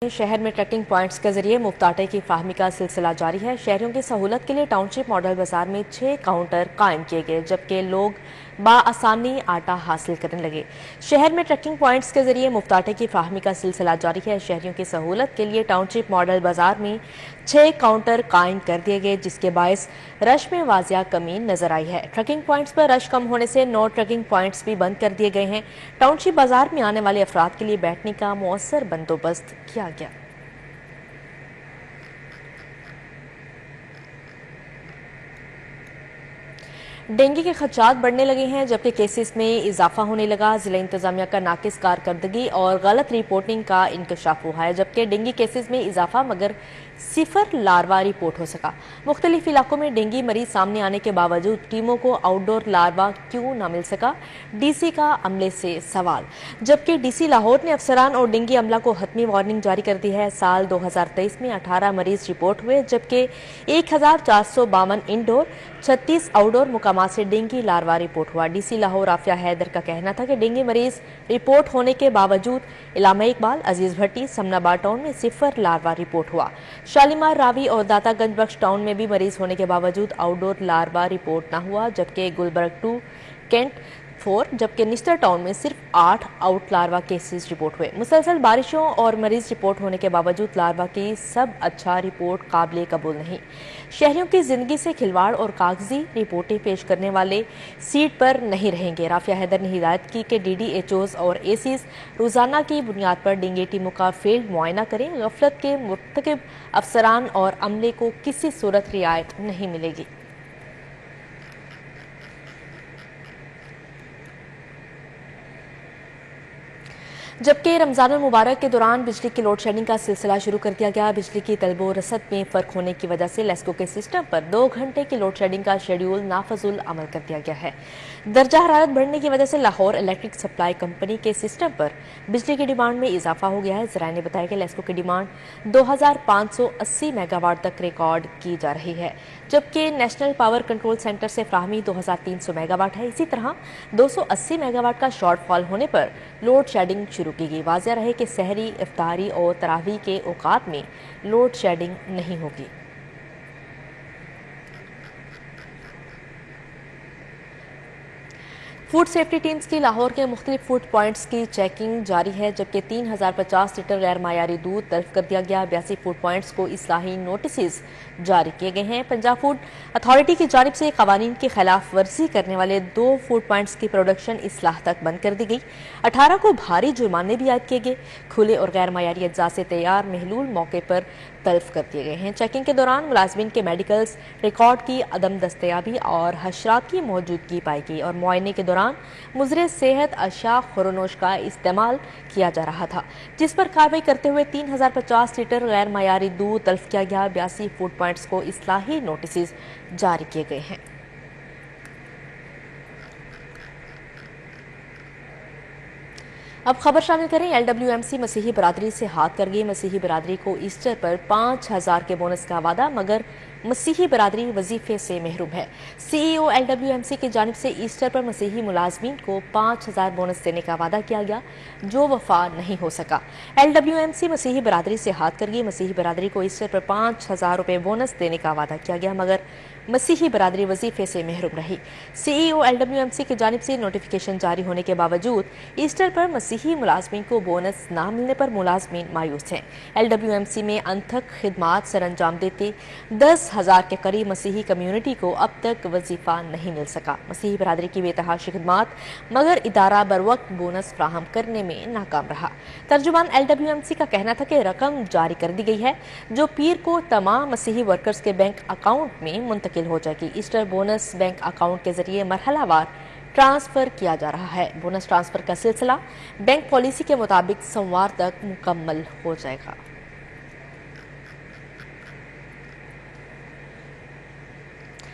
शहर में trekking points के जरिए मुफ्त आटे की फाहमी का सिलसिला जारी है। शहरियों की सहूलत के लिए टाउनशिप मॉडल बाजार में 6 काउंटर कायम किए गए, जबकि लोग बाआसानी आटा हासिल करने लगे। शहर में ट्रैकिंग पॉइंट्स के जरिए मुफ्त आटे की फाहमी का सिलसिला जारी है। शहरियों की सहूलत के लिए टाउनशिप मॉडल बाजार में 6 काउंटर कायम कर दिए गए, जिसके बायस रश में वाजिया कमी नजर आई है। ट्रैकिंग पॉइंट्स पर रश कम होने से 9 ट्रैकिंग पॉइंट्स भी बंद कर दिए गए हैं। टाउनशिप बाजार में आने वाले अफराद के लिए बैठने का मौसर बंदोबस्त किया गया। डेंगू के खदशात बढ़ने लगे हैं, जबकि केसेस में इजाफा होने लगा। जिला इंतजामिया का नाकिस कारकर्दगी और गलत रिपोर्टिंग का इंकशाफ हुआ है, जबकि डेंगू केसेस में इजाफा मगर सिफर लार्वा रिपोर्ट हो सका। मुख्तलिफ इलाकों में डेंगू मरीज सामने आने के बावजूद टीमों को आउटडोर लार्वा क्यों न मिल सका, डीसी का अमले से सवाल। जबकि डीसी लाहौर ने अफसरान और डेंगू अमला को हतमी वार्निंग जारी कर दी है। साल 2023 में 18 मरीज रिपोर्ट हुए, जबकि 1452 इंडोर 36 आउटडोर मुकामात से डेंगू लार्वा रिपोर्ट हुआ। डीसी लाहौर आफिया हैदर का कहना था कि डेंगू मरीज रिपोर्ट होने के बावजूद इलामा इकबाल, अजीज भट्टी, समनाबाद टाउन में सिफर लार्वा रिपोर्ट हुआ। शालीमार, रावी और दातागंज बख्श टाउन में भी मरीज होने के बावजूद आउटडोर लार्वा रिपोर्ट न हुआ, जबकि गुलबर्ग 2, कैंट 4, जबकि निस्तर टाउन में सिर्फ 8 आउट लार्वा केसेस रिपोर्ट हुए। मुसलसल बारिशों और मरीज रिपोर्ट होने के बावजूद लार्वा की सब अच्छा रिपोर्ट काबिल कबूल नहीं। शहरियों की जिंदगी से खिलवाड़ और कागजी रिपोर्टें पेश करने वाले सीट पर नहीं रहेंगे। राफिया हैदर ने हिदायत की कि DDHOs और ACs रोजाना की बुनियाद पर डेंगू टीमों का फील्ड मुआयना करें। गफलत के मुर्तकिब अफसरान और अमले को किसी सूरत रियायत नहीं मिलेगी। जबकि रमजान मुबारक के दौरान बिजली की लोड शेडिंग का सिलसिला शुरू कर दिया गया। बिजली की तलबो रसद में फर्क होने की वजह से लेस्को के सिस्टम पर 2 घंटे की लोड शेडिंग का शेड्यूल नाफजुल अमल कर दिया गया है। दर्जा हरारत बढ़ने की वजह से लाहौर इलेक्ट्रिक सप्लाई कंपनी के सिस्टम पर बिजली की डिमांड में इजाफा हो गया है। जराये ने बताया कि लेस्को की डिमांड 2580 मेगावाट तक रिकॉर्ड की जा रही है, जबकि नेशनल पावर कंट्रोल सेंटर से फ्राहमी 2300 मेगावाट है। इसी तरह 280 मेगावाट का शॉर्टफॉल होने पर लोड शेडिंग शुरू की गई। वाज़ेह रहे कि सहरी, इफ्तारी और तरावी के औकात में लोड शेडिंग नहीं होगी। फूड सेफ्टी टीम्स की लाहौर के मुख्तलिफ फूड पॉइंट्स की चेकिंग जारी है, जबकि 3050 लीटर गैर मायारी दूध तल्फ कर दिया गया। 82 फूड पॉइंट्स को इस्लाही नोटिस जारी किए गए हैं। पंजाब फूड अथॉरिटी की जानिब से कवानीन की खिलाफ वर्जी करने वाले 2 फूड पॉइंट्स की प्रोडक्शन इस्लाह तक बंद कर दी गई। 18 को भारी जुर्माने भी आयद किए गए। खुले और गैर मायारी अज्जा से तैयार महलूल मौके पर तल्फ कर दिए गए हैं। चेकिंग के दौरान मुलाजमीन के मेडिकल्स रिकॉर्ड की अदम दस्तयाबी और हशरात की मौजूदगी पाई गई और मुआयने के दौरान मुजरे सेहत अशा खुरनोश का इस्तेमाल किया जा रहा था, जिस पर कार्रवाई करते हुए 3050 लीटर गैर मायारी दूध तल्फ किया गया। 82 फूड पॉइंट्स को इस्लाही नोटिस जारी किए गए हैं। अब खबर शामिल करें। LWMC मसीही बरादरी से हाथ कर गई। मसीही बरादरी को ईस्टर पर 5000 के बोनस का वादा, मगर मसीही बरादरी वजीफे से महरूम है। CEO LWMC की जानिब से ईस्टर पर मसीही मुलाजमीन को 5000 बोनस देने का वादा किया गया, जो वफा नहीं हो सका। LWMC मसीही बरादरी से हाथ कर गई। मसीही बरादरी को ईस्टर पर 5000 रुपये बोनस देने का वादा किया गया, मगर मसीही बरादरी वजीफे से महरूम रही। CEO LWMC की जानिब से नोटिफिकेशन जारी होने के बावजूद ईस्टर पर मसीही मुलाजमीन को बोनस न मिलने पर मुलाजमीन मायूस हैं। LWMC में अनथक खिदमात सर अंजाम देते 10,000 के करीब मसीही कम्यूनिटी को अब तक वजीफा नहीं मिल सका। मसीही बरादरी की बेतहाशा खिदमात, मगर इदारा बर वक्त बोनस फ्राहम करने में नाकाम रहा। तर्जुमान LWMC का कहना था कि रकम जारी कर दी गई है, जो पीर को तमाम मसीही वर्कर्स के बैंक अकाउंट में मुंतकिल हो जाएगी। ईस्टर बोनस बैंक अकाउंट के जरिए मरहलावार ट्रांसफर किया जा रहा है। बोनस ट्रांसफर का सिलसिला बैंक पॉलिसी के मुताबिक सोमवार तक मुकम्मल हो जाएगा।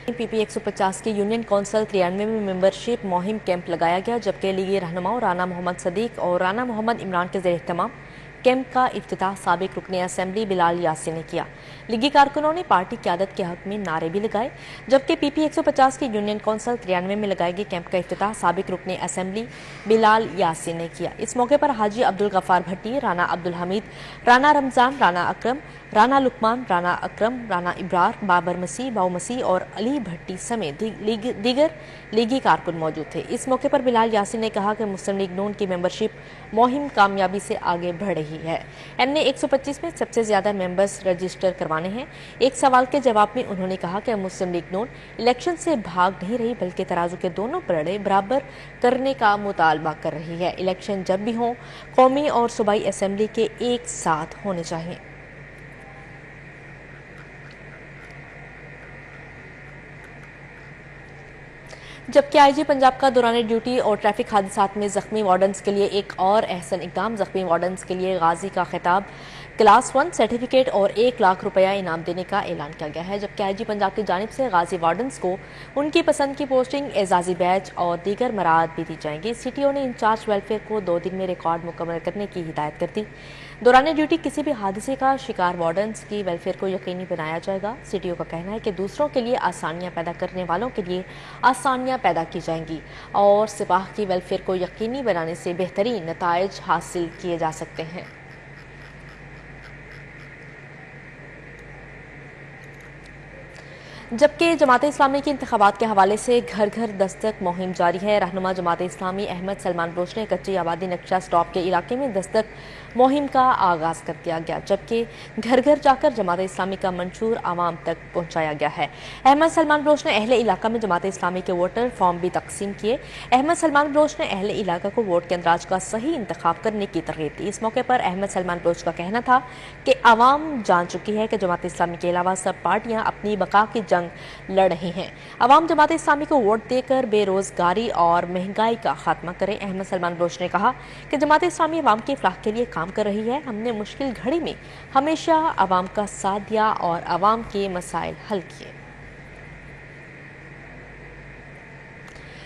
PP 150 की यूनियन कौंसिल 93 में मेंबरशिप मुहिम कैंप लगाया गया, जबकि लीगी रहनुमाओं राना मोहम्मद सदीक और राना मोहम्मद इमरान के ज़ेर-ए-एहतमाम कैंप का इफ्तिताह साबिक रुकने असेंबली बिलाल यासिन ने किया। लीगी कारकुनों ने पार्टी क़यादत के हक में नारे भी लगाए, जबकि पीपी 150 की यूनियन कौंसिल 93 में लगाए गए कैंप का इफ्तिताह साबिक रुकने असेंबली बिलाल यासिन ने किया। इस मौके पर हाजी अब्दुल गफ्फार भट्टी, राना अब्दुल हमीद, राना रमजान, राना अकरम, राना लुकमान, राना अकरम, राना इब्रार, बाबर मसीह, बाऊ मसीह और अली भट्टी समेत दीगर लीगी कारकुन मौजूद थे। इस मौके पर बिलाल यासिन ने कहा कि मुस्लिम लीग नून की मेंबरशिप मुहिम कामयाबी से आगे बढ़ रही है। एम ने 125 में सबसे ज्यादा मेंबर्स रजिस्टर करवाने हैं। एक सवाल के जवाब में उन्होंने कहा कि मुस्लिम लीग नून इलेक्शन से भाग नहीं रही, बल्कि तराजू के दोनों पलड़े बराबर करने का मुतालबा कर रही है। इलेक्शन जब भी हों, कौमी और सूबाई असेंबली के एक साथ होने चाहिए। जबकि आईजी पंजाब का दौरान ड्यूटी और ट्रैफिक हादसात में जख्मी वार्डन्स के लिए एक और अहसन इकदाम। जख्मी वार्डन्स के लिए गाजी का खिताब, क्लास 1 सर्टिफिकेट और 1 लाख रुपया इनाम देने का ऐलान किया गया है। जबकि आईजी पंजाब की जानिब से गाजी वार्डन्स को उनकी पसंद की पोस्टिंग, एजाजी बैच और दीगर मराद भी दी जाएंगी। सीटीओ ने इंचार्ज वेलफेयर को 2 दिन में रिकॉर्ड मुकम्मल करने की हिदायत कर दी। दौरान ड्यूटी किसी भी हादसे का शिकार वार्डन्स की वेलफेयर को यकीनी बनाया जाएगा। सीटीओ का कहना है कि दूसरों के लिए आसानियां पैदा करने वालों के लिए आसानियां पैदा की जाएंगी और सिपाह की वेलफेयर को यकीनी बनाने से बेहतरीन नताइज हासिल किए जा सकते हैं। जबकि जमात इस्लामी के इंतखाबात के हवाले से घर घर दस्तक मुहिम जारी है। रहनुमा जमात इस्लामी अहमद सलमान बलोच ने कच्ची आबादी नक्शा स्टॉप के इलाके में दस्तक मुहिम का आगाज कर दिया गया, जबकि घर घर जाकर जमात इस्लामी का मंशूर आवाम तक पहुंचाया गया है। अहमद सलमान बलोच ने अहले इलाका में जमात इस्लामी के वोटर फॉर्म भी तकसीम किए। अहमद सलमान बलोच ने अहले इलाका को वोट के अंदराज का सही इंतखाब करने की तरगीब दी। इस मौके पर अहमद सलमान बलोच का कहना था कि आवाम जान चुकी है कि जमात इस्लामी के अलावा सब पार्टियां अपनी बका की जंग लड़ रही हैं। आवाम जमात इस्लामी को वोट देकर बेरोजगारी और महंगाई का खात्मा करें। अहमद सलमान बलोच ने कहा कि जमात इस्लामी अवाम की फलाह के लिए काम कर रही है। हमने मुश्किल घड़ी में हमेशा आवाम का साथ दिया और आवाम के मसाइल हल किए।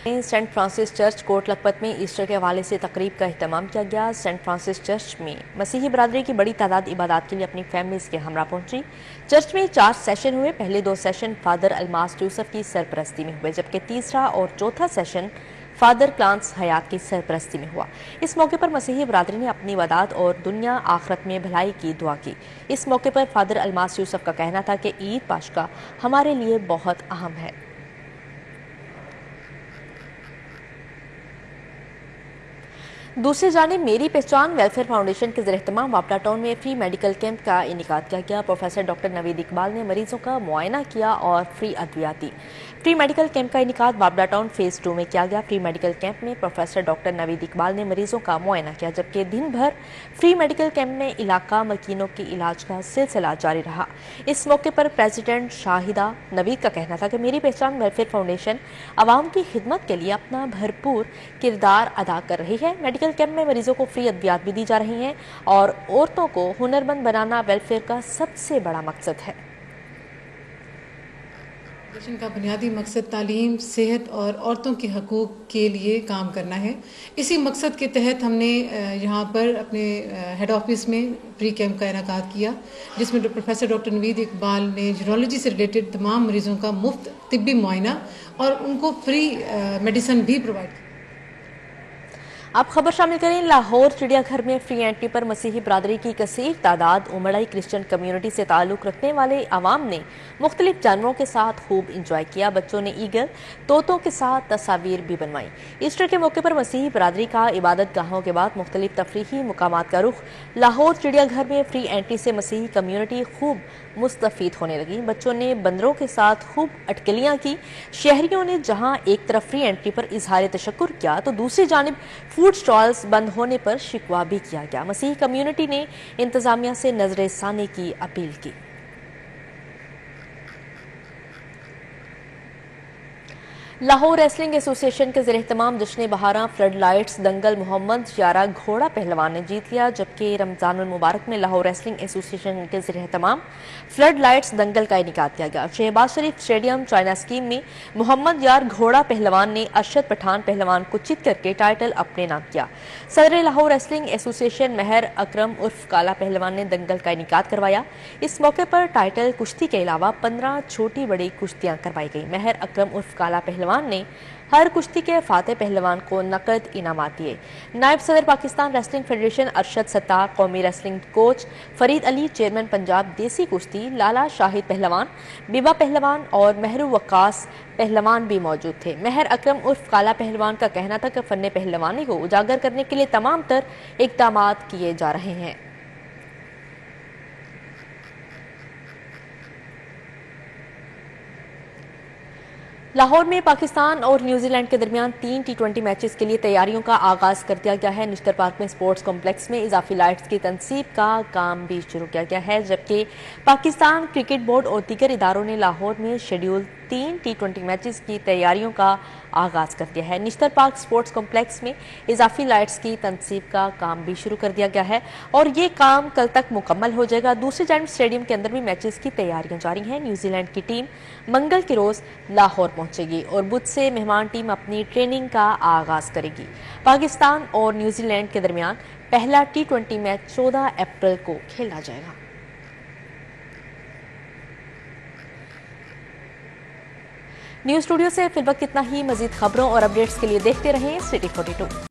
Saint Francis church Kot Lakhpat में ईस्टर के हवाले से तकरीब का अहतमाम किया गया। सेंट फ्रांसिस चर्च में मसीही बरादरी की बड़ी तादाद इबादत के लिए अपनी फैमिलीज के हमरा पहुंची। चर्च में 4 सेशन हुए। पहले 2 सेशन फादर अलमास यूसुफ की सरपरस्ती में हुए, जबकि तीसरा और चौथा सेशन फादर प्लांट्स हयात की सरपरस्ती में हुआ। इस मौके पर मसीही बरादरी ने अपनी इबादत और दुनिया आखिरत में भलाई की दुआ की। इस मौके पर फादर अलमास यूसुफ का कहना था कि ईद पाशका हमारे लिए बहुत अहम है। दूसरी जानिब मेरी पहचान वेलफेयर फाउंडेशन के ज़रिए-ए-तमाम वापडा टाउन में फ्री मेडिकल कैंप का इनेकाद किया गया। प्रोफेसर डॉक्टर नवीद इकबाल ने मरीजों का मुआयना किया और फ्री अद्वियात दी। फ्री मेडिकल कैंप का इनेकाद वापडा टाउन फेज़ 2 में किया गया। फ्री मेडिकल कैंप में प्रोफेसर डॉक्टर नवीद इकबाल ने मरीजों का मुआयना किया, जबकि दिन भर फ्री मेडिकल कैंप में इलाका मकीनों के इलाज का सिलसिला जारी रहा। इस मौके पर प्रेसिडेंट शाहिदा नवीद का कहना था कि मेरी पहचान वेलफेयर फाउंडेशन आवाम की खिदमत के लिए अपना भरपूर किरदार अदा कर रही है। मेडिकल कैंप में मरीजों को फ्री अद्वियात भी दी जा रही हैं और औरतों को हुनरमंद बनाना वेलफेयर का सबसे बड़ा मकसद है। फाउंडेशन का बुनियादी मकसद तालीम, सेहत और औरतों के हकूक़ के लिए काम करना है। इसी मकसद के तहत हमने यहाँ पर अपने हेड ऑफिस में फ्री कैंप का इनेकाद किया, जिसमें प्रोफेसर डॉक्टर नवीद इकबाल ने यूरोलॉजी से रिलेटेड तमाम मरीजों का मुफ्त तिब्बी मुआयना और उनको फ्री मेडिसिन भी प्रोवाइड किया। अब खबर शामिल करें। लाहौर चिड़ियाघर में फ्री एंट्री पर मसीही बरादरी की कसीर तादाद उमड़ाई क्रिश्चियन कम्युनिटी से ताल्लुक रखने वाले अवाम ने मुख्तलिफ जानवरों के साथ खूब इंजॉय किया। बच्चों ने ईगल, तोतों के साथ तस्वीर भी बनवाई। ईस्टर के मौके पर मसीही बरादरी का इबादत गाहों के बाद मुख्तलिफ तफरीही मुकामात का रुख। लाहौर चिड़ियाघर में फ्री एंट्री से मसीही कम्युनिटी खूब मुस्तफीद होने लगी। बच्चों ने बंदरों के साथ खूब अटकलियां की। शहरियों ने जहां एक तरफ फ्री एंट्री पर इजहार तशक्कुर किया, तो दूसरी जानिब फूड स्टॉल्स बंद होने पर शिकवा भी किया गया। मसीही कम्युनिटी ने इंतजामिया से नजरसानी की अपील की। लाहौर रेसलिंग एसोसिएशन के ज़ेर-एहतमाम जश्न बहारा फ्लड लाइट्स दंगल मोहम्मद यारा घोड़ा पहलवान ने जीत लिया, जबकि रमजानुल मुबारक में लाहौर रेसलिंग एसोसिएशन के ज़ेर-एहतमाम फ्लड लाइट्स दंगल का इनेकाद किया गया। शहबाज शरीफ स्टेडियम चाइना स्कीम में मोहम्मद यार घोड़ा पहलवान ने अरशद पठान पहलवान को जीत करके टाइटल अपने नाम किया। सदर लाहौर रेसलिंग एसोसिएशन महर अकरम उर्फ काला पहलवान ने दंगल का इनेकाद करवाया। इस मौके पर टाइटल कुश्ती के अलावा 15 छोटी बड़ी कुश्तियां करवाई गई। महर अकरम उर्फ काला पहलवान ने हर कुश्ती के फाते पहलवान को नकद इनामात दिए। नायब सदर पाकिस्तान रेसलिंग फेडरेशन अरशद सत्तार, कौमी wrestling coach Farid Ali, chairman Punjab देसी कुश्ती लाला शाहिद पहलवान, बीबा पहलवान और महरू वक्कास पहलवान भी मौजूद थे। महर अकरम उर्फ काला पहलवान का कहना था कि फन्ने पहलवानी को उजागर करने के लिए तमाम तर इक़दाम किए जा रहे हैं। लाहौर में पाकिस्तान और न्यूजीलैंड के दरमियान 3 T20 मैचेस के लिए तैयारियों का आगाज कर दिया गया है। निश्तर पार्क में स्पोर्ट्स कॉम्प्लेक्स में इजाफी लाइट्स की तनसीब का काम भी शुरू किया गया है, जबकि पाकिस्तान क्रिकेट बोर्ड और दीगर इदारों ने लाहौर में शेड्यूल 3 T20 मैचेस की तैयारियों का आगाज कर दिया है। निश्तर पार्क स्पोर्ट्स कॉम्प्लेक्स में इजाफी लाइट्स की तनसीब का काम भी शुरू कर दिया गया है और ये काम कल तक मुकम्मल हो जाएगा। दूसरी जानिब स्टेडियम के अंदर भी मैचेस की तैयारियां जारी हैं। न्यूजीलैंड की टीम मंगल के रोज लाहौर पहुंचेगी और बुध से मेहमान टीम अपनी ट्रेनिंग का आगाज करेगी। पाकिस्तान और न्यूजीलैंड के दरमियान पहला T20 मैच 14 अप्रैल को खेला जाएगा। न्यूज स्टूडियो से फिलवक्त इतना ही। मजीद खबरों और अपडेट्स के लिए देखते रहें सिटी 42।